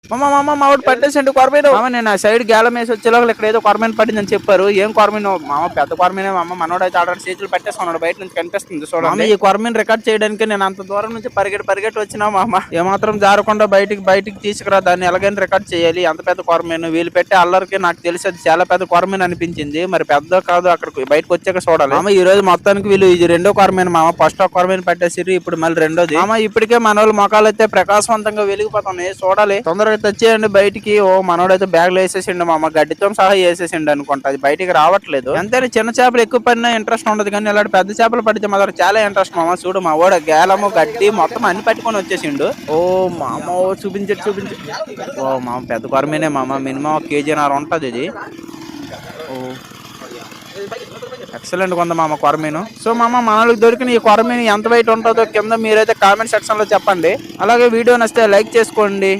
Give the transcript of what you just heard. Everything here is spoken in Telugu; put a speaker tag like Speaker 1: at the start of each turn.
Speaker 1: మా వాడు పట్టేసండి కొరమీను. మామ నేను ఆ సైడ్ గేలం వేసి వచ్చేలోకి ఇక్కడ ఏదో కొరమీను పడిందని చెప్పారు. ఏం కొరమీను మామ? పెద్ద కొరమీనే మామ. మనోడైతే ఆడ చేతులు పట్టేసుకున్నాడు, బయట నుంచి కనిపిస్తుంది చూడండి. ఈ కొరమీను రికార్డ్ చేయడానికి నేను అంత దూరం నుంచి పరిగెట్టి వచ్చినా మామ. ఏమాత్రం జారకుండా బయటికి తీసుకురా, దాన్ని ఎలాగైనా రికార్డ్ చేయాలి. అంత పెద్ద కొరమీను వీళ్ళు పెట్టే అల్లరికి నాకు తెలిసి అది చాలా పెద్ద కొరమీను అనిపించింది. మరి పెద్ద కాదు, అక్కడ బయటకు వచ్చాక చూడాలి మామ. ఈ రోజు మొత్తానికి వీళ్ళు ఇది రెండో కొరమీను మామ. ఫస్ట్ ఒక కొరమీను పట్టేసిరు, ఇప్పుడు మళ్ళీ రెండోది మామ. ఇప్పటికే మన వాళ్ళ మొఖాలు అయితే ప్రకాశవంతంగా వెలిగిపోతున్నాయి, చూడాలి. తొందరగా తెచ్చేయండి బయటికి. ఓ మనోడైతే బ్యాగ్ లో వేసేసిండు మామ, గడ్డితో సహా వేసేసిండు అనుకుంటా. అది బయటికి రావట్లేదు. ఎంతైనా చిన్న చేపలు ఎక్కువ పడినా ఇంట్రెస్ట్ ఉండదు, కానీ ఇలాంటి పెద్ద చేపలు పడితే మాత్రం చాలా ఇంట్రెస్ట్ మామ. చూడు మా వాడు గేలము గడ్డి మొత్తం అన్ని పట్టుకొని వచ్చేసిండు. ఓ మామ చూపించు. ఓ మామ పెద్ద కొరమీనే మామ, మినిమం 1 కేజీన్నర ఉంటది ఇది. ఓ ఎక్సలెంట్ కొంద మామ కొరమీను. సో మామ మనకు దొరికిన ఈ కొరమీను ఎంత వెయిట్ ఉంటుందో కింద మీరైతే కామెంట్ సెక్షన్ లో చెప్పండి. అలాగే వీడియో నచ్చితే లైక్ చేసుకోండి.